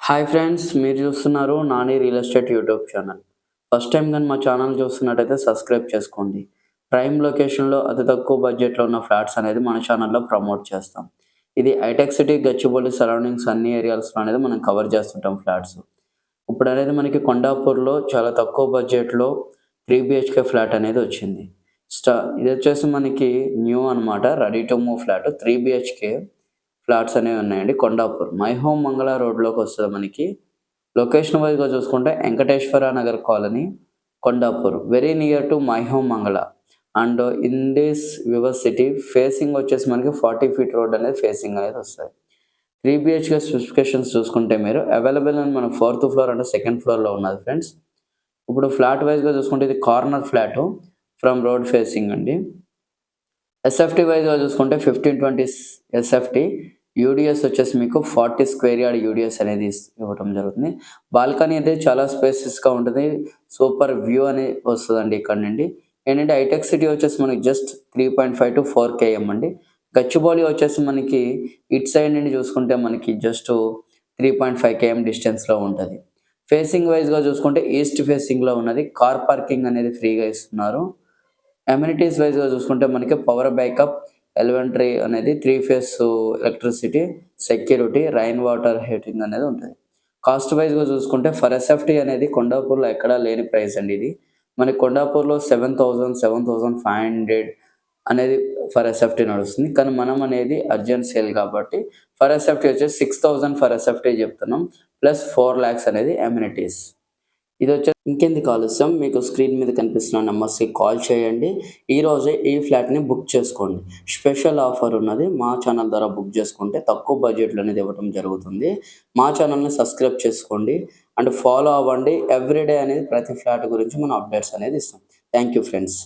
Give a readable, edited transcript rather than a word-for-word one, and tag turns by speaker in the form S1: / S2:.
S1: Hi friends, మీరు చూస్తున్నారు Nani real estate YouTube channel. First time కానీ మా ఛానల్ చూస్తున్నట్టయితే సబ్స్క్రైబ్ చేసుకోండి. ప్రైమ్ లొకేషన్‌లో అతి తక్కువ బడ్జెట్‌లో ఉన్న ఫ్లాట్స్ అనేది మన ఛానల్‌లో ప్రమోట్ చేస్తాం. ఇది హైటెక్ సిటీ, గచ్చిబౌలి సరౌండింగ్స్ అన్ని ఏరియాస్‌లో అనేది మనం కవర్ చేస్తుంటాం ఫ్లాట్స్. ఇప్పుడనేది మనకి కొండాపూర్‌లో చాలా తక్కువ బడ్జెట్‌లో 3 బీహెచ్‌కే ఫ్లాట్ అనేది వచ్చింది. ఇదొచ్చేసి మనకి న్యూ అనమాట. Ready to move flat 3 BHK flats అనేవి ఉన్నాయండి కొండాపూర్. మై హోమ్ మంగళ రోడ్‌లోకి వస్తది మనకి. లొకేషన్ వైస్‌గా చూసుకుంటే Venkateshwara Nagar colony, Kondapur. Very near to my home మంగళ. And in this your city facing వచ్చేసి మనకి 40 ఫీట్ రోడ్ అనేది ఫేసింగ్ అనేది వస్తది. 3 బీహెచ్‌కే స్పెసిఫికేషన్స్ చూసుకుంటే మీరు అవైలబుల్ అని మన 4థ్ ఫ్లోర్ అంటే సెకండ్ ఫ్లోర్‌లో ఉన్నది ఫ్రెండ్స్. ఇప్పుడు ఫ్లాట్ వైస్‌గా చూసుకుంటే ఇది corner flat from road facing అండి. ఎస్ఎఫ్టీ వైస్‌గా చూసుకుంటే 1520 ఎస్ఎఫ్టీ. యూడీఎస్ వచ్చేసి మీకు 40 స్క్వేర్ యార్డ్ యూడీఎస్ అనేది ఇవ్వటం జరుగుతుంది. బాల్కనీ అయితే చాలా స్పేసియస్‌గా ఉంటుంది. సూపర్ వ్యూ అని వస్తదండి ఇక్కడ నుండి. ఏంటంటే హైటెక్ సిటీ వచ్చేసి మనకి జస్ట్ 3.5-4 కేఎం అండి. గచ్చిబౌలి వచ్చేసి మనకి ఇటు సైడ్ నుండి చూసుకుంటే మనకి జస్ట్ 3.5 కేఎం డిస్టెన్స్‌లో ఉంటది. ఫేసింగ్ వైస్‌గా చూసుకుంటే ఈస్ట్ ఫేసింగ్‌లో ఉన్నది. కార్ పార్కింగ్ అనేది ఫ్రీగా ఇస్తున్నారు. అమ్యూనిటీస్ వైస్‌గా చూసుకుంటే మనకి పవర్ బ్యాకప్, ఎలిమెంటరీ అనేది 3 face electricity, security, rain water heating అనేది ఉంటది. కాస్ట్ వైస్‌గా చూసుకుంటే ఫర్ ఎస్ఎఫ్టీ అనేది కొండాపూర్‌లో ఎక్కడా లేని ప్రైస్ అండి ఇది. మనకి కొండాపూర్‌లో 7,000, 7,500 అనేది ఫర్ ఎస్ఎఫ్టీ నడుస్తుంది. కానీ మనం అనేది అర్జెంట్ సేల్ కాబట్టి ఫర్ ఎస్ఎఫ్టీ వచ్చేసి 6,000 ఫర్ ఎస్ఎఫ్టీ చెప్తున్నాం. ప్లస్ 4,00,000 అనేది అమ్యూనిటీస్. ఇంకెందుకు ఆలస్యం, మీకు స్క్రీన్ మీద కనిపిస్తున్న నంబర్స్‌కి కాల్ చేయండి. ఈరోజే ఈ ఫ్లాట్‌ని బుక్ చేసుకోండి. స్పెషల్ ఆఫర్ ఉన్నది. మా ఛానల్ ద్వారా బుక్ చేసుకుంటే తక్కువ బడ్జెట్‌లో అనేది ఇవ్వడం జరుగుతుంది. మా ఛానల్‌ని సబ్స్క్రైబ్ చేసుకోండి అండ్ ఫాలో అవ్వండి. ఎవ్రీడే అనేది ప్రతి ఫ్లాట్ గురించి మనం అప్డేట్స్ అనేది ఇస్తాం. Thank you friends.